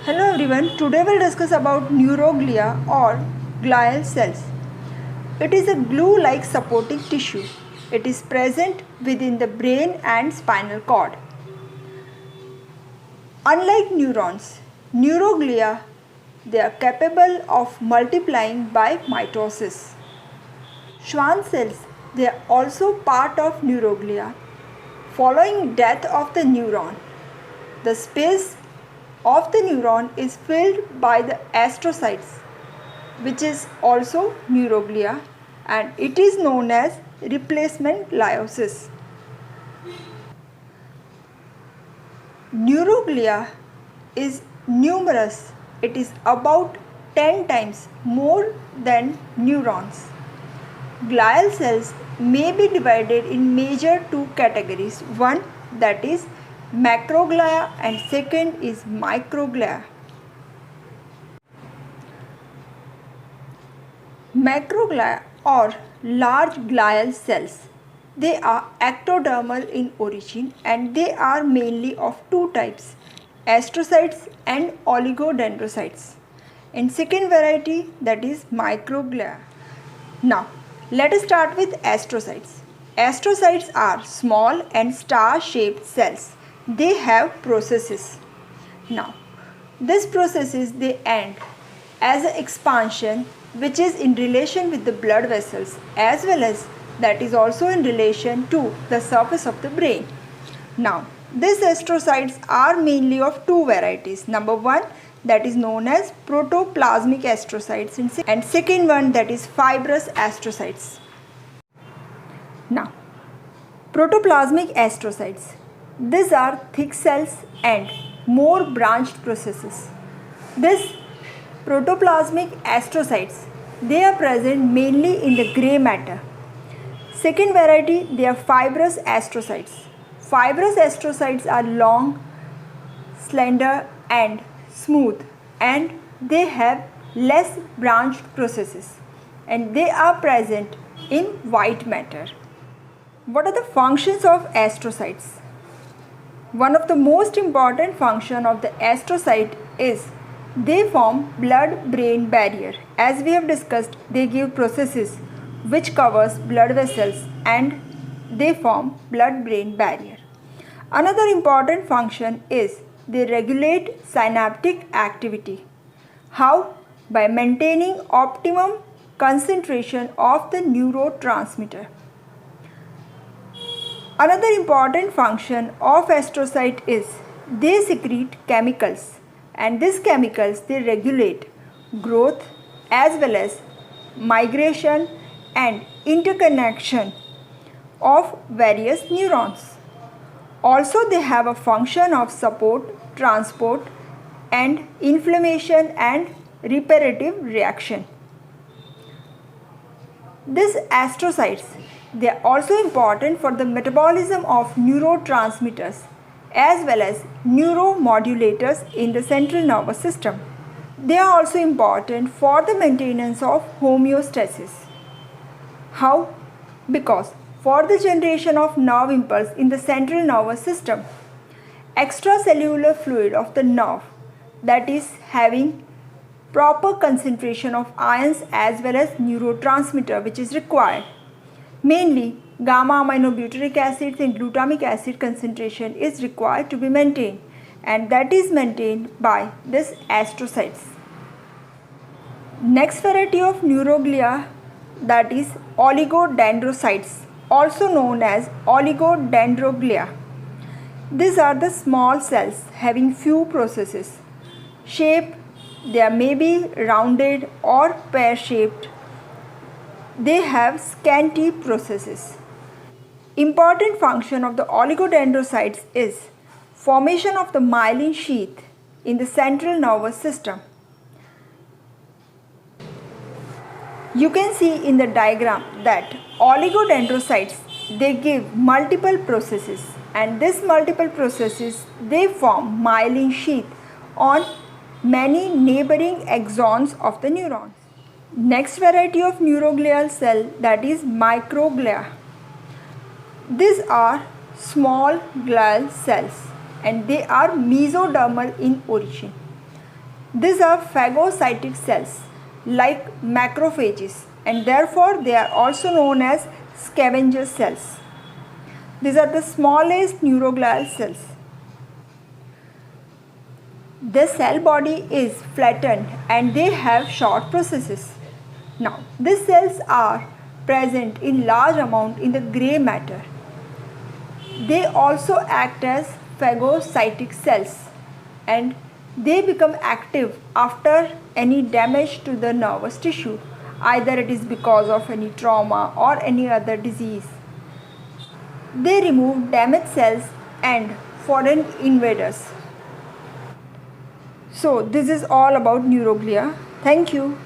Hello everyone, today we'll discuss about neuroglia or glial cells. It is a glue-like supporting tissue. It is present within the brain and spinal cord. Unlike neurons, neuroglia, they are capable of multiplying by mitosis. Schwann cells, they are also part of neuroglia. Following death of the neuron, the space of the neuron is filled by the astrocytes, which is also neuroglia, and it is known as replacement gliosis. Neuroglia is numerous. It is about 10 times more than neurons. Glial cells may be divided in major two categories. One, that is macroglia, and second is microglia. Macroglia or large glial cells, they are ectodermal in origin and they are mainly of two types, astrocytes and oligodendrocytes. And second variety, that is microglia. Now let us start with astrocytes. Astrocytes are small and star-shaped cells. They have processes. Now, these processes they end as an expansion which is in relation with the blood vessels as well as that is also in relation to the surface of the brain. Now, these astrocytes are mainly of two varieties. Number one, that is known as protoplasmic astrocytes, and second one, that is fibrous astrocytes. Now, protoplasmic astrocytes, these are thick cells and more branched processes. These protoplasmic astrocytes, they are present mainly in the gray matter. Second variety, they are fibrous astrocytes. Fibrous astrocytes are long, slender and smooth, and they have less branched processes, and they are present in white matter. What are the functions of astrocytes? One of the most important function of the astrocyte is they form blood-brain barrier. As we have discussed, they give processes which covers blood vessels and they form blood-brain barrier. Another important function is they regulate synaptic activity. How? By maintaining optimum concentration of the neurotransmitter. Another important function of astrocyte is they secrete chemicals, and these chemicals they regulate growth as well as migration and interconnection of various neurons. Also, they have a function of support, transport, and inflammation and reparative reaction. These astrocytes, they are also important for the metabolism of neurotransmitters as well as neuromodulators in the central nervous system. They are also important for the maintenance of homeostasis. How? Because for the generation of nerve impulse in the central nervous system, extracellular fluid of the nerve, that is having proper concentration of ions as well as neurotransmitter which is required. Mainly gamma aminobutyric acids and glutamic acid concentration is required to be maintained, and that is maintained by these astrocytes. Next variety of neuroglia, that is oligodendrocytes, also known as oligodendroglia. These are the small cells having few processes. Shape, they may be rounded or pear-shaped. They have scanty processes. Important function of the oligodendrocytes is formation of the myelin sheath in the central nervous system. You can see in the diagram that oligodendrocytes, they give multiple processes, and these multiple processes they form myelin sheath on many neighboring axons of the neurons. Next variety of neuroglial cell, that is microglia. These are small glial cells and they are mesodermal in origin. These are phagocytic cells like macrophages, and therefore they are also known as scavenger cells. These are the smallest neuroglial cells. The cell body is flattened and they have short processes. Now, these cells are present in large amount in the gray matter. They also act as phagocytic cells and they become active after any damage to the nervous tissue, either it is because of any trauma or any other disease. They remove damaged cells and foreign invaders. So this is all about neuroglia. Thank you.